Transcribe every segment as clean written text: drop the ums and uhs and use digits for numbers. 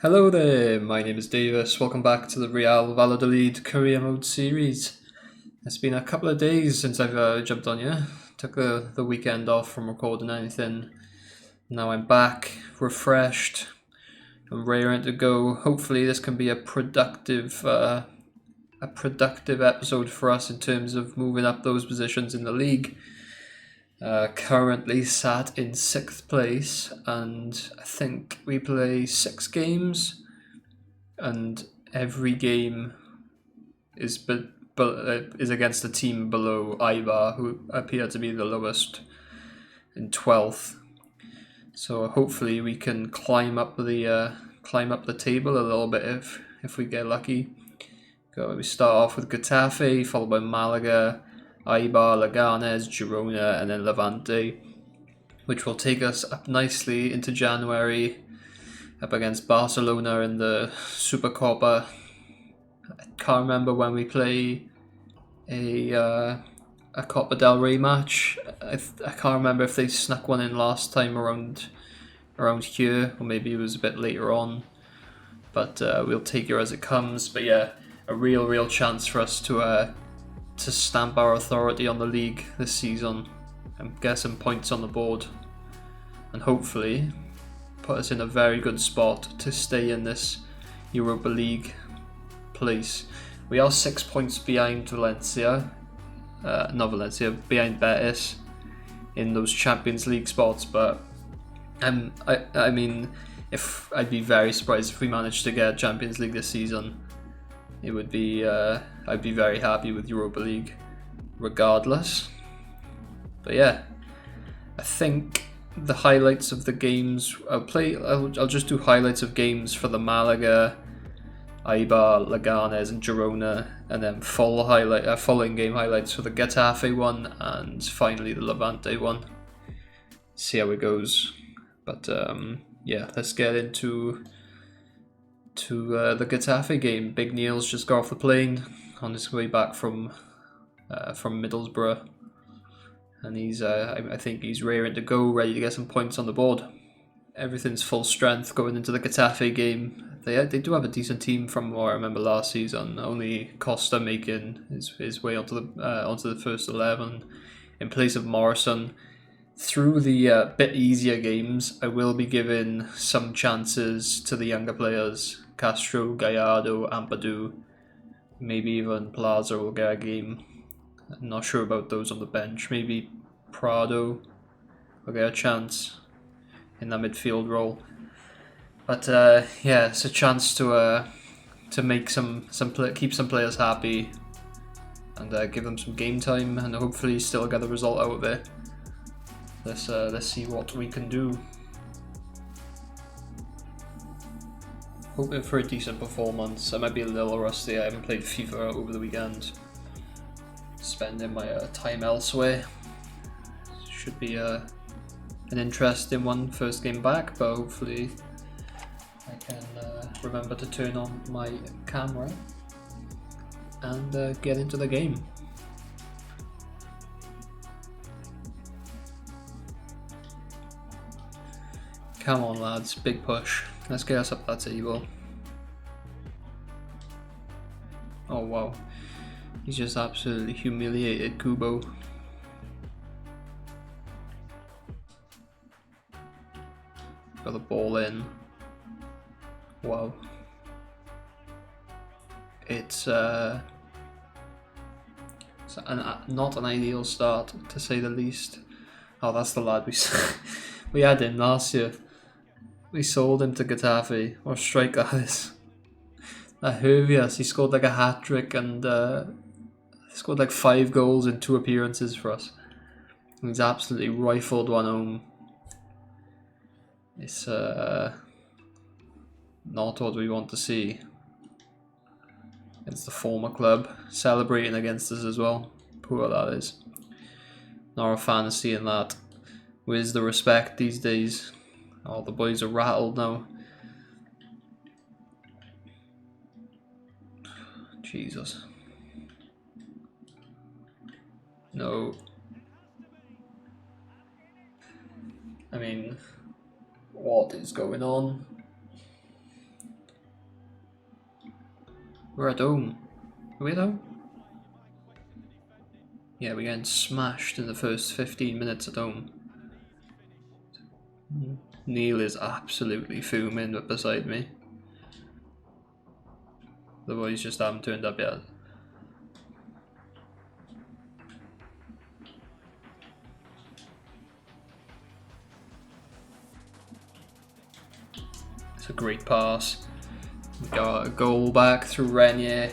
Hello there, my name is Davis. Welcome back to the Real Valladolid Career Mode series. It's been a couple of days since I've jumped on you. Took the weekend off from recording anything. Now I'm back, refreshed, and raring to go. Hopefully this can be a productive episode for us in terms of moving up those positions in the league. Currently sat in 6th place, and I think we play 6 games, and every game is against a team below Ibar, who appear to be the lowest in 12th. So hopefully we can climb up the table a little bit if we get lucky. We start off with Getafe, followed by Malaga, Eibar, Leganes, Girona, and then Levante, which will take us up nicely into January, up against Barcelona in the Supercopa. I can't remember when we play a Copa del Rey match. I can't remember if they snuck one in last time around here, or maybe it was a bit later on. But we'll take it as it comes. But yeah, a real chance for us to stamp our authority on the league this season and get some points on the board, and hopefully put us in a very good spot to stay in this Europa League place. We are 6 points behind behind Betis in those Champions League spots, but I mean, if I'd be very surprised if we managed to get Champions League this season. It would be I'd be very happy with Europa League regardless. But yeah, I think the highlights of the games I'll just do highlights of games for the Malaga, Eibar, Leganes and Girona, and then following game highlights for the Getafe one and finally the Levante one. See how it goes. But yeah, let's get into the Getafe game. Big Neil's just got off the plane on his way back from Middlesbrough, and he's I think he's raring to go, ready to get some points on the board. Everything's full strength going into the Getafe game. They do have a decent team from what I remember last season. Only Costa making his way onto the first 11 in place of Morrison. Through the bit easier games, I will be giving some chances to the younger players. Castro, Gallardo, Ampadu, maybe even Plaza will get a game. I'm not sure about those on the bench. Maybe Prado will get a chance in that midfield role. But yeah, it's a chance to make keep some players happy and give them some game time, and hopefully still get the result out of it. Let's see what we can do. Hoping for a decent performance. I might be a little rusty. I haven't played FIFA over the weekend. Spending my time elsewhere. Should be an interesting one first game back, but hopefully I can remember to turn on my camera and get into the game. Come on lads, big push. Let's get us up that table. Oh wow, he's just absolutely humiliated Kubo. Got the ball in. Wow. It's not an ideal start, to say the least. Oh, that's the lad we had him last year. We sold him to Getafe. What a striker that is. That Hervias, he scored like a hat-trick and scored like 5 goals in 2 appearances for us. He's absolutely rifled one home. It's not what we want to see. It's the former club celebrating against us as well. Poor that is. Not a fan of seeing that. Where's the respect these days? Oh, the boys are rattled now. Jesus. No. I mean, what is going on? We're at home. Are we at home? Yeah, we're getting smashed in the first 15 minutes at home. Neil is absolutely fuming beside me. The boys just haven't turned up yet. It's a great pass. We got a goal back through Renier.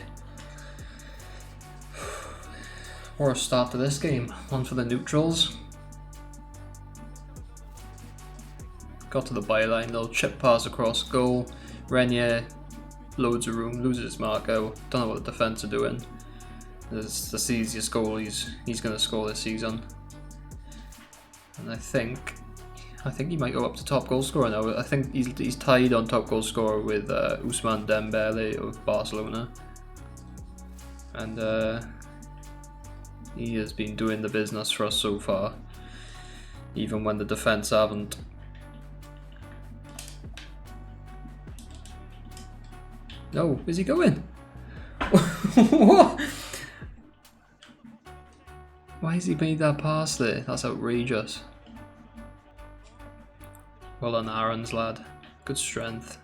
What a start to this game. One for the neutrals. Got to the byline, little chip pass across goal. Renier, loads of room, loses his mark out. Don't know what the defence are doing. It's the easiest goal he's going to score this season. And I think he might go up to top goal scorer now. I think he's tied on top goal scorer with Ousmane Dembele of Barcelona. And he has been doing the business for us so far, even when the defence haven't. No, where's he going? What? Why has he made that pass there? That's outrageous. Well done, Aaron's lad. Good strength.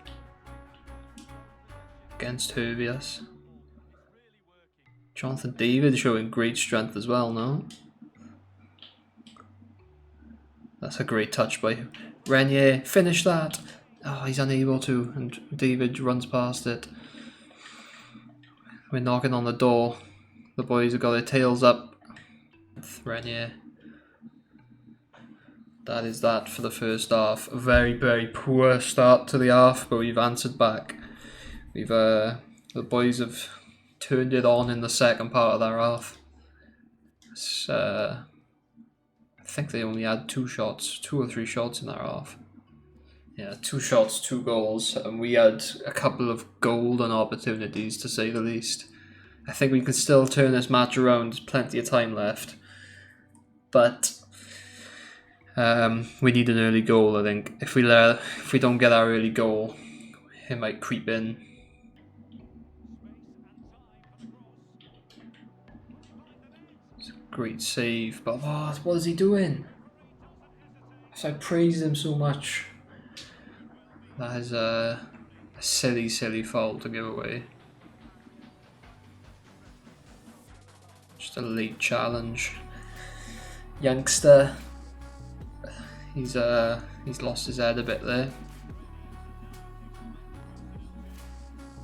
Against Hervius. Jonathan David showing great strength as well, no? That's a great touch by Renier. Finish that! Oh, he's unable to, and David runs past it. We're knocking on the door. The boys have got their tails up. Renier. That is that for the first half. A very, very poor start to the half, but we've answered back. The boys have turned it on in the second part of their half. I think they only had 2 or 3 shots in their half. Yeah, 2 shots, 2 goals, and we had a couple of golden opportunities, to say the least. I think we can still turn this match around. There's plenty of time left, but we need an early goal. I think if we don't get our early goal, it might creep in. It's a great save, but what is he doing? So I praised him so much. That is a silly, silly foul to give away. Just a late challenge. Youngster. He's lost his head a bit there.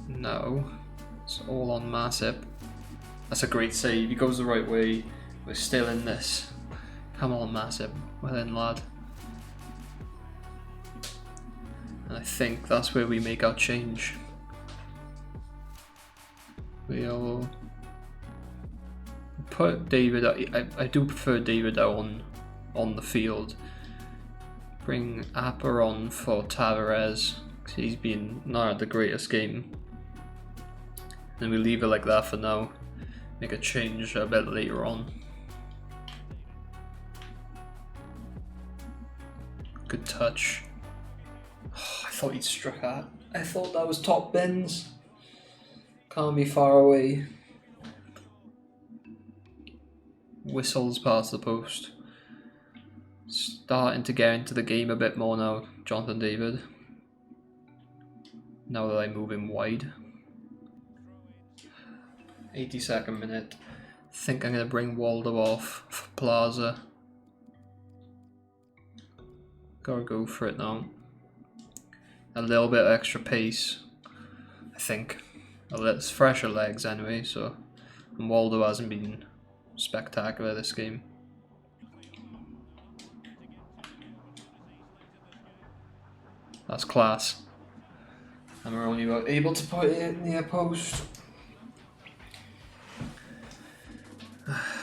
No. It's all on Masip. That's a great save. He goes the right way. We're still in this. Come on, Masip. Well in, lad. And I think that's where we make our change. We'll put David. I do prefer David on the field. Bring Apper on for Tavares, because he's been not the greatest game. Then we leave it like that for now. Make a change a bit later on. Good touch. Oh, I thought he'd struck that. I thought that was top bins. Can't be far away. Whistles past the post. Starting to get into the game a bit more now, Jonathan David. Now that I move him wide. 82nd minute. Think I'm going to bring Waldo off for Plaza. Gotta go for it now. A little bit of extra pace, I think. It's fresher legs anyway, so. And Waldo hasn't been spectacular this game. That's class. And we're only able to put it in the post.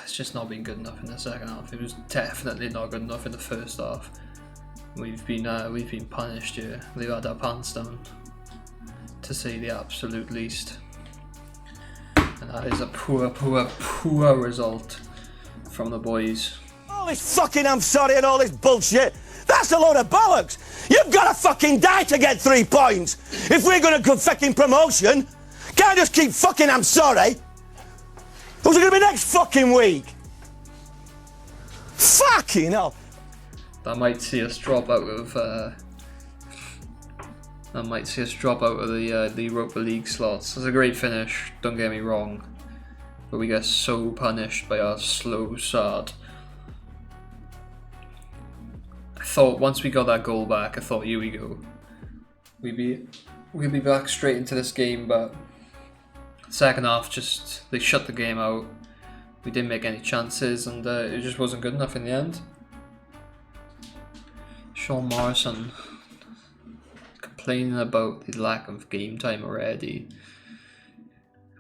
It's just not been good enough in the second half. It was definitely not good enough in the first half. We've been punished here. They've had our pants down, to say the absolute least. And that is a poor result from the boys. All this fucking I'm sorry and all this bullshit, that's a load of bollocks. You've got to fucking die to get 3 points. If we're going to go fucking promotion, Can't just keep fucking I'm sorry. Who's it gonna be next fucking week? Fucking hell. That might see us drop out of the Europa League slots. It's a great finish, don't get me wrong, but we get so punished by our slow start. I thought once we got that goal back, I thought, here we go, we'd be back straight into this game. But second half, just they shut the game out. We didn't make any chances, and it just wasn't good enough in the end. Sean Morrison complaining about the lack of game time already.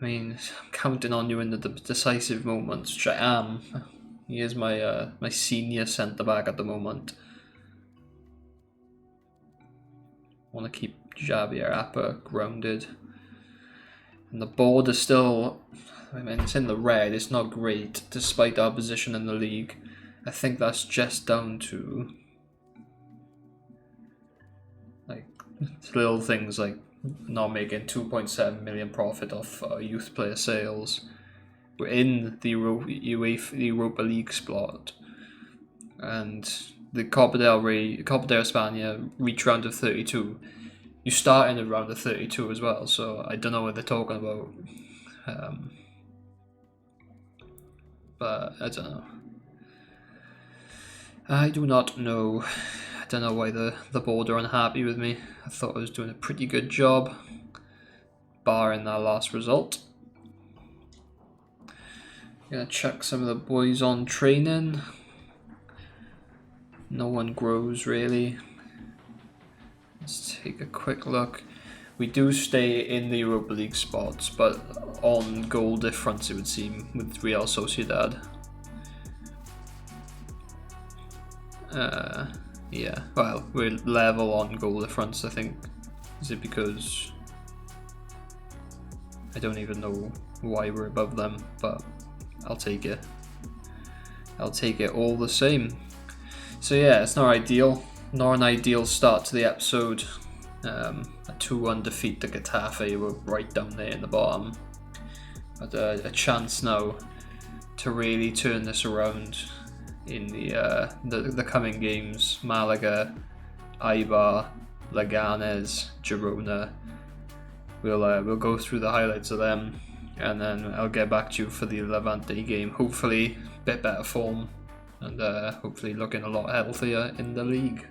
I mean, I'm counting on you in the decisive moments, which I am. He is my my senior centre back at the moment. I want to keep Javier Appa grounded, and the board is still. I mean, it's in the red. It's not great, despite our position in the league. I think that's just down to like little things like not making 2.7 million profit off youth player sales. We're in the Europa League slot, and the Copa del España reach round of 32. You start in a round of 32 as well, so I don't know what they're talking about. But I don't know. I do not know. I don't know why the board are unhappy with me. I thought I was doing a pretty good job, barring that last result. Gonna chuck some of the boys on training. No one grows really. Let's take a quick look. We do stay in the Europa League spots, but on goal difference, it would seem, with Real Sociedad. Yeah, well, we're level on goal difference, I think. Is it because I don't even know why we're above them, but I'll take it. I'll take it all the same. So yeah, it's not ideal. Not an ideal start to the episode. A 2-1 defeat to Getafe. We're right down there in the bottom. But a chance now to really turn this around in the coming games. Malaga, Eibar, Leganes, Girona. We'll go through the highlights of them, and then I'll get back to you for the Levante game. Hopefully, a bit better form, and hopefully looking a lot healthier in the league.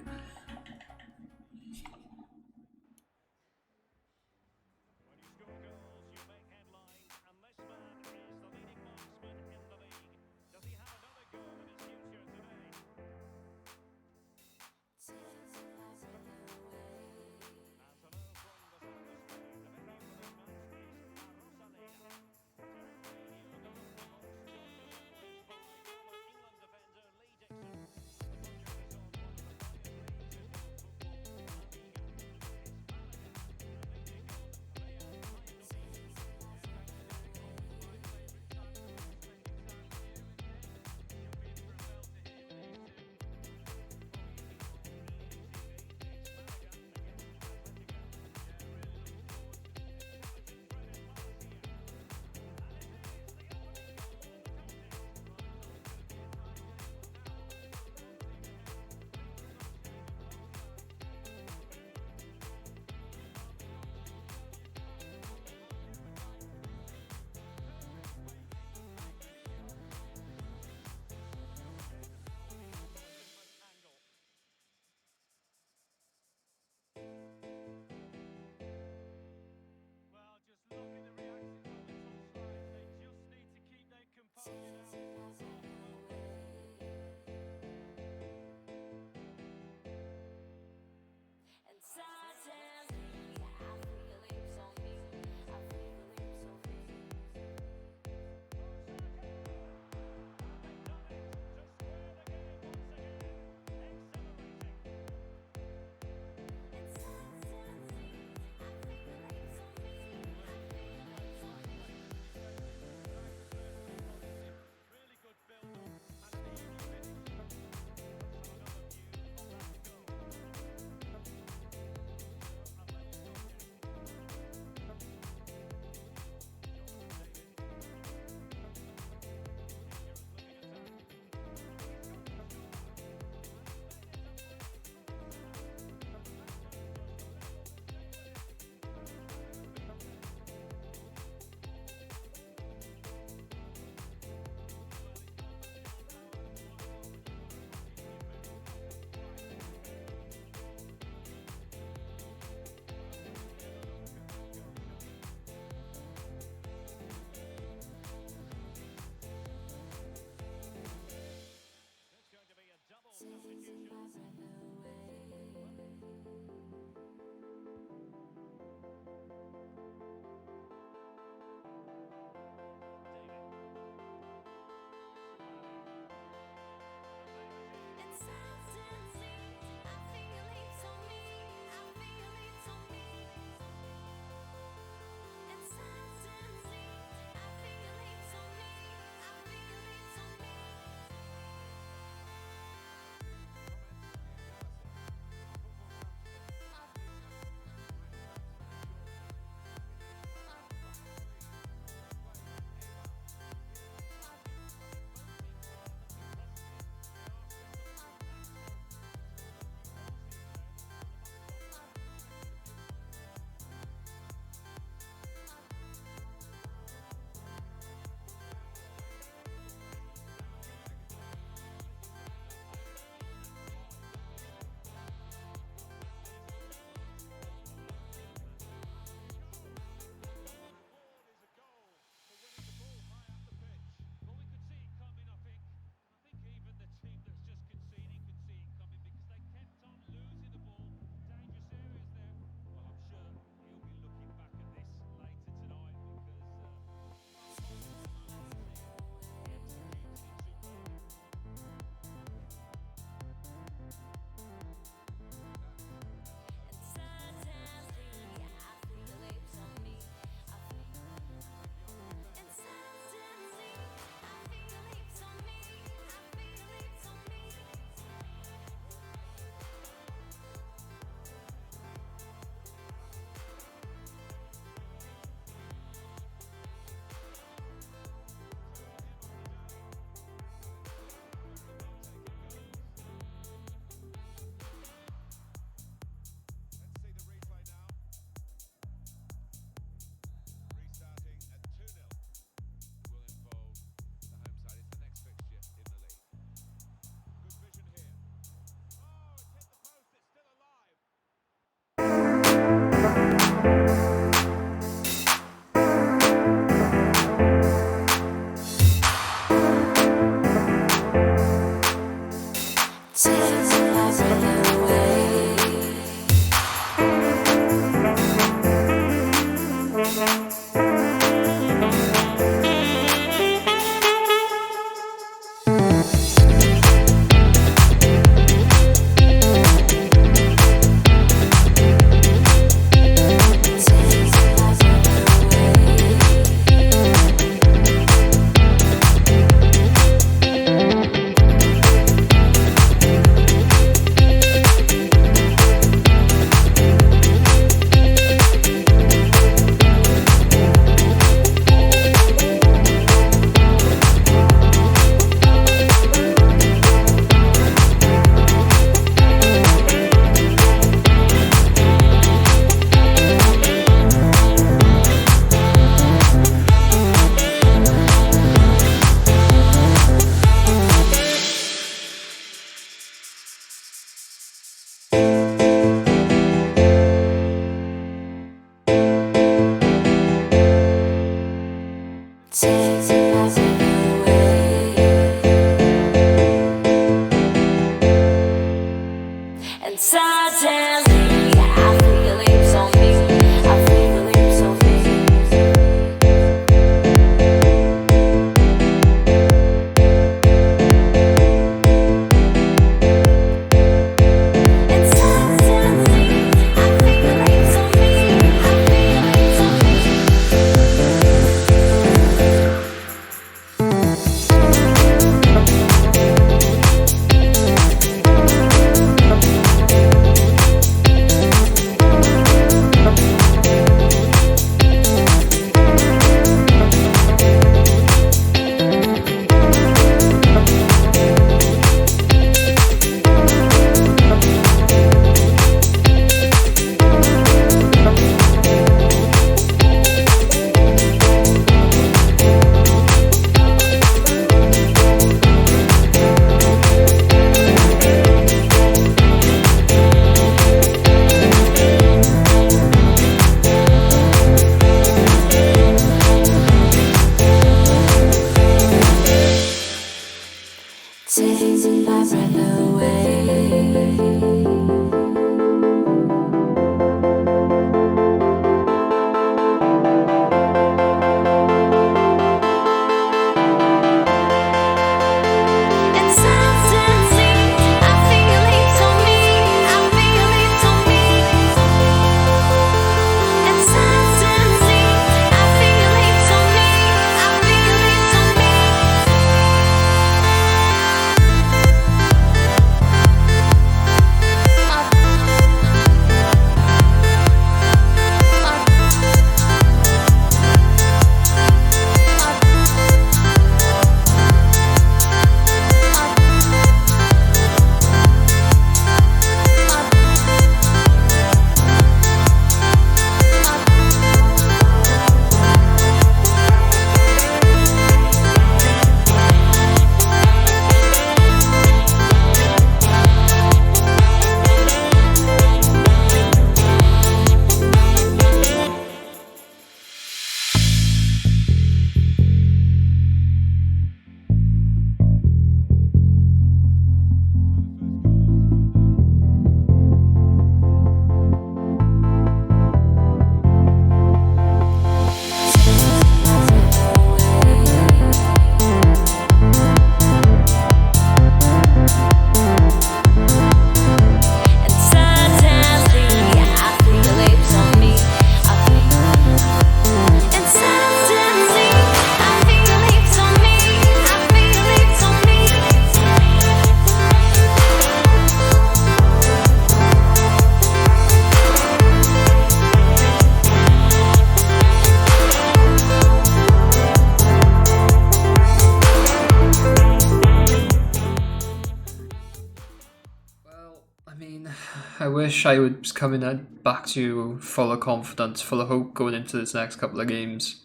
wish I was coming back to you full of confidence, full of hope going into this next couple of games.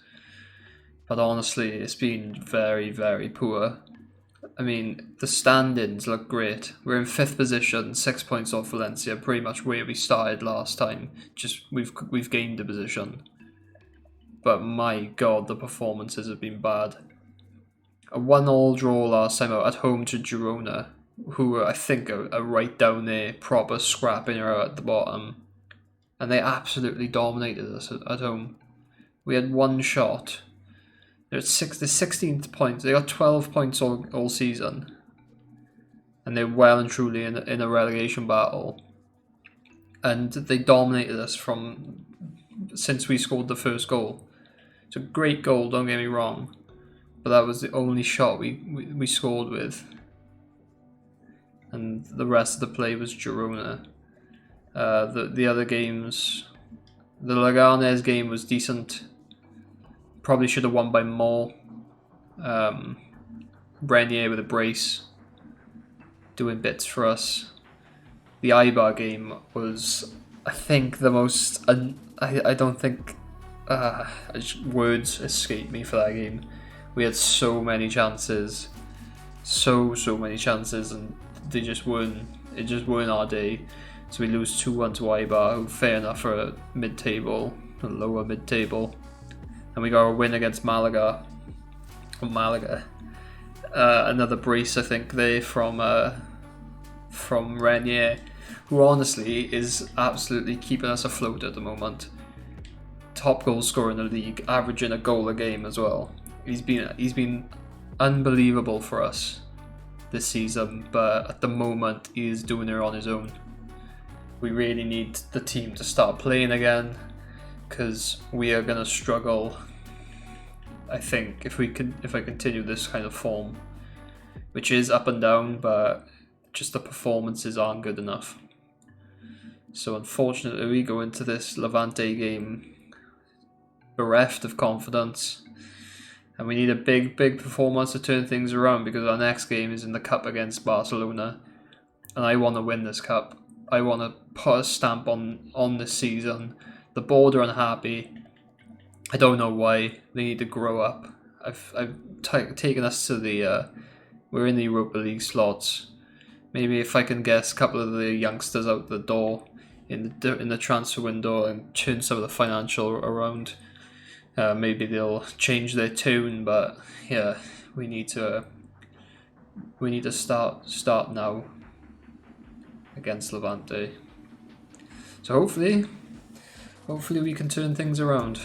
But honestly, it's been very, very poor. I mean, the standings look great. We're in 5th position, 6 points off Valencia, pretty much where we started last time. Just we've gained a position. But my god, the performances have been bad. A 1-1 draw last time out at home to Girona, who I think are right down there, proper scrapping her at the bottom. And they absolutely dominated us at home. We had one shot. They're at the 16th point. They got 12 points all season. And they're well and truly in a relegation battle. And they dominated us since we scored the first goal. It's a great goal, don't get me wrong. But that was the only shot we scored with. And the rest of the play was Girona. The other games, the Leganés game was decent. Probably should have won by more. Renier with a brace, doing bits for us. The Eibar game was, I think, the most. I don't think words escape me for that game. We had so many chances, so many chances, and they just weren't. It just weren't our day. So we lose 2-1 to Eibar, who fair enough for a mid-table, a lower mid-table, and we got a win against Malaga. Another brace, I think, there from Renier, who honestly is absolutely keeping us afloat at the moment. Top goal scorer in the league, averaging a goal a game as well. He's been unbelievable for us this season, but at the moment he is doing it on his own. We really need the team to start playing again, because we are gonna struggle, I think, if I continue this kind of form, which is up and down, but just the performances aren't good enough. So unfortunately, we go into this Levante game bereft of confidence, and we need a big performance to turn things around, because our next game is in the cup against Barcelona, and I want to win this cup. I want to put a stamp on this season. The board are unhappy. I don't know why. They need to grow up. I've taken us to the we're in the Europa League slots. Maybe if I can get a couple of the youngsters out the door in the transfer window and turn some of the financial around, maybe they'll change their tune. But yeah, we need to start now against Levante. So hopefully we can turn things around.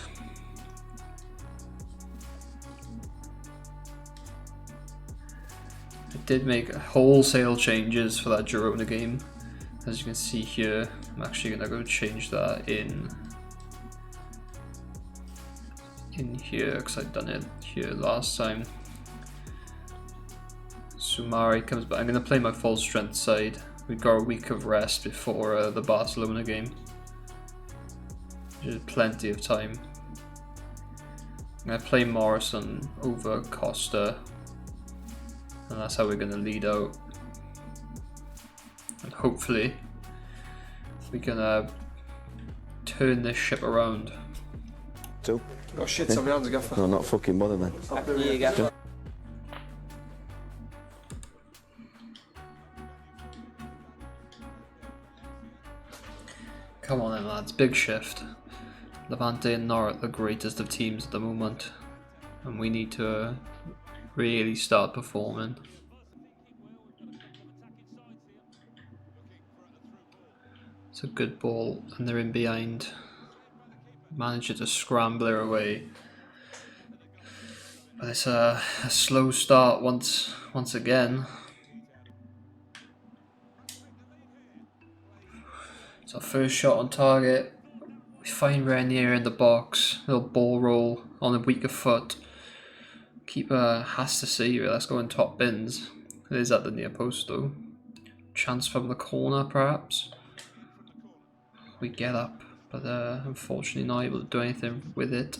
I did make wholesale changes for that Girona game. As you can see here, I'm actually going to go change that in here, because I've done it here last time. Sumari comes back. I'm going to play my full strength side. We've got a week of rest before the Barcelona game. There's plenty of time. I'm going to play Morrison over Costa, and that's how we're going to lead out. And hopefully we can turn this ship around. Two? Oh shit, somebody else gaffer. No, not fucking bother then. Yeah, gaffer. Come on then, lads, big shift. Levante and Norwich are the greatest of teams at the moment, and we need to really start performing. It's a good ball, and they're in behind. Managed to scramble her away, but it's a slow start once again. It's our first shot on target. We find Renier in the box. Little ball roll on a weaker foot. Keeper has to save it. Let's go in top bins. It is at the near post though. Chance from the corner perhaps. We get up, but unfortunately not able to do anything with it.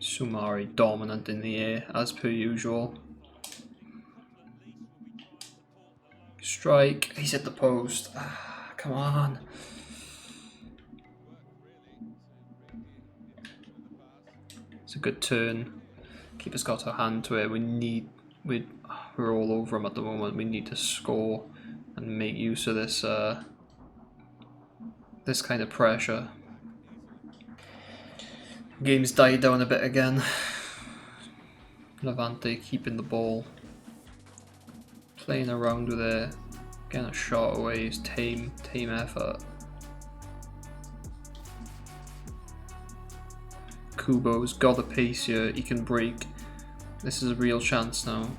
Sumari dominant in the air as per usual. Strike. He's hit the post. Ah, come on. It's a good turn. Keeper's got her hand to it. We're all over him at the moment. We need to score and make use of this this kind of pressure. Game's died down a bit again. Levante keeping the ball, playing around with it, getting a shot away. It's tame effort. Kubo's got the pace here. He can break. This is a real chance now.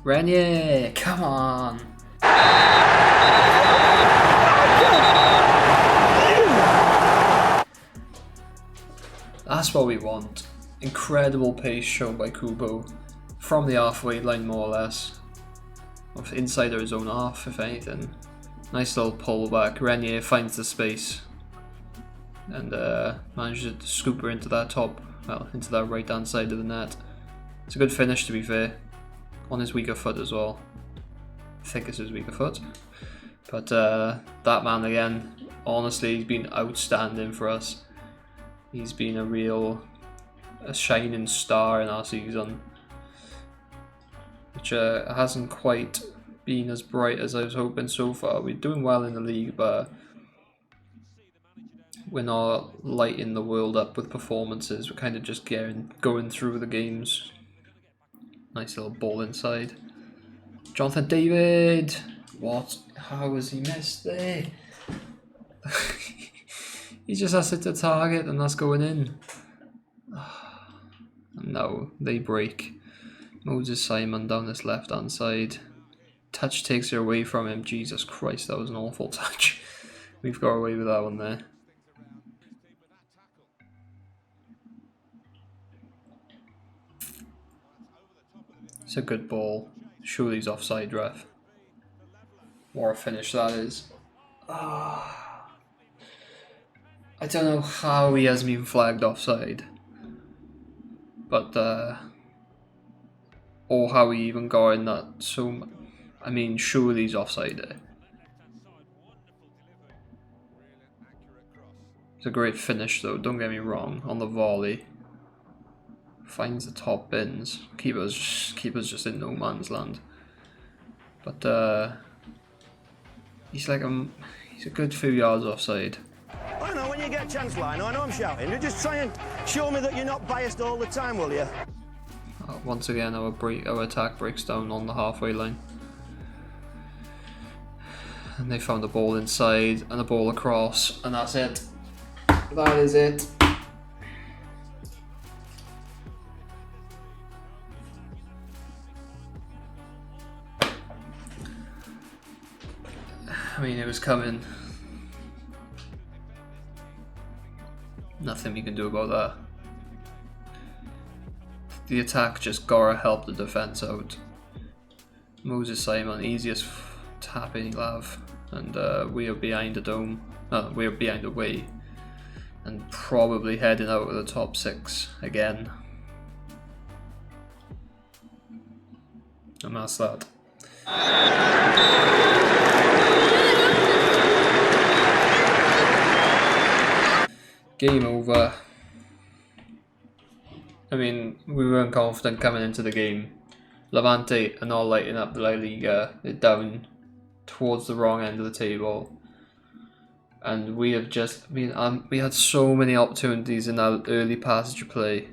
Renier, come on. That's what we want. Incredible pace shown by Kubo from the halfway line, more or less. Inside his own half, if anything. Nice little pull back. Renier finds the space and manages to scoop her into that into that right hand side of the net. It's a good finish, to be fair. On his weaker foot as well. I think it's his weaker foot. But that man again, honestly, he's been outstanding for us. He's been a shining star in our season, which hasn't quite been as bright as I was hoping so far. We're doing well in the league, but we're not lighting the world up with performances. We're kind of just going through the games. Nice little ball inside. Jonathan David! What? How was he missed there? He just has it to target and that's going in. No, they break. Moses Simon down this left hand side. Touch takes her away from him. Jesus Christ, that was an awful touch. We've got away with that one there. It's a good ball. Surely he's offside, ref. What a finish that is. I don't know how he hasn't been flagged offside. But, or how he even got in that so... I mean, surely he's offside there. It's a great finish though, don't get me wrong, on the volley. Finds the top bins. Keeper's just in no man's land. But he's a good few yards offside. I know when you get a chance, Lino, I know I'm shouting. You just try and show me that you're not biased all the time, will you? Once again, our attack breaks down on the halfway line. And they found the ball inside and the ball across, and that's it. That is it. I mean, it was coming. Nothing we can do about that. The attack just gotta help the defense out. Moses Simon, easiest tapping he'll have, and we are behind the dome. We are behind the way, and probably heading out of the top 6 again. And that's that. Game over. I mean, we weren't confident coming into the game. Levante are not lighting up the La Liga. They're down towards the wrong end of the table. And we have just we had so many opportunities in that early passage of play.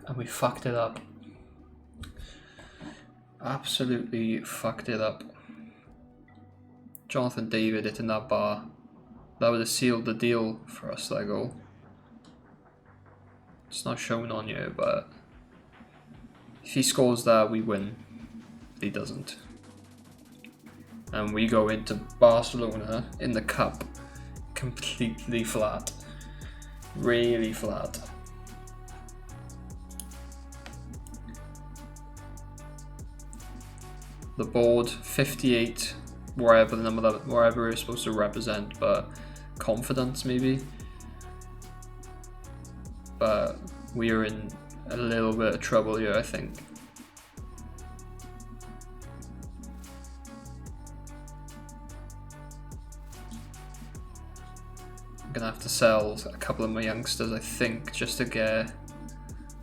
And we fucked it up. Absolutely fucked it up. Jonathan David hitting that bar. That would have sealed the deal for us, that goal. It's not shown on you, but if he scores that, we win. He doesn't. And we go into Barcelona in the cup completely flat. Really flat. The board, 58. Wherever the number wherever it's supposed to represent, but confidence maybe. but we are in a little bit of trouble here, I think. I'm gonna have to sell a couple of my youngsters, I think, just to get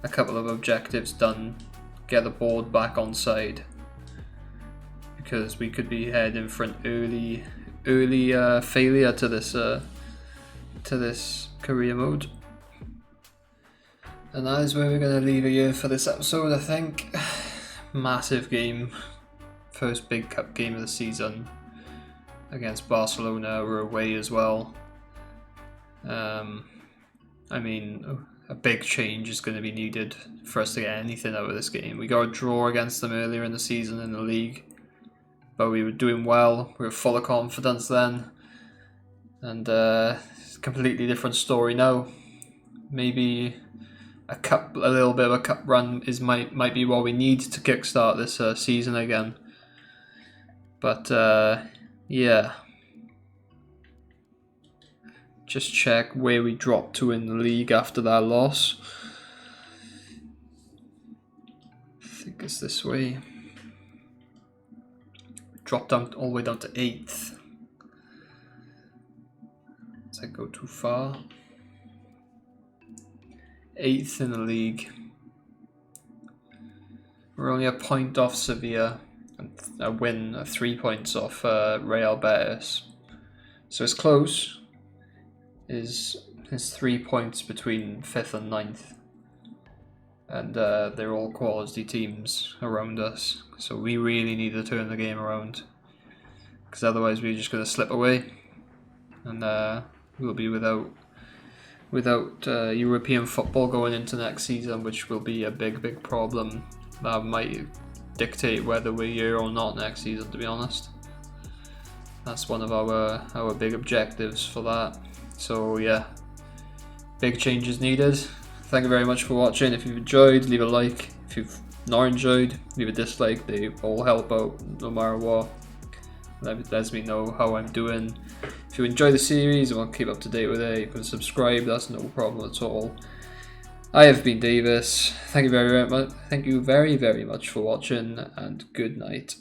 a couple of objectives done, get the board back on side, because we could be heading for an early failure to this career mode. And that is where we're going to leave it here for this episode, I think. Massive game. First big cup game of the season against Barcelona. We're away as well. I mean, a big change is going to be needed for us to get anything out of this game. We got a draw against them earlier in the season in the league, but we were doing well. We were full of confidence then. And it's a completely different story now. Maybe a little bit of a cup run might be what we need to kickstart this season again. But yeah, just check where we dropped to in the league after that loss. I think it's this way. Dropped down all the way down to 8th. Does that go too far? 8th in the league. We're only a point off Sevilla and a win, 3 points off Real Betis. So it's close. Is 3 points between 5th and 9th. And they're all quality teams around us. So we really need to turn the game around, because otherwise we're just going to slip away. And we'll be without European football going into next season, which will be a big problem. That might dictate whether we're here or not next season, to be honest. That's one of our big objectives for that. So yeah, big changes needed. Thank you very much for watching. If you've enjoyed, leave a like. If you've not enjoyed, leave a dislike. They all help out no matter what. That lets me know how I'm doing. If you enjoy the series and want to keep up to date with it, you can subscribe. That's no problem at all. I have been Davis. Thank you very much for watching, and good night.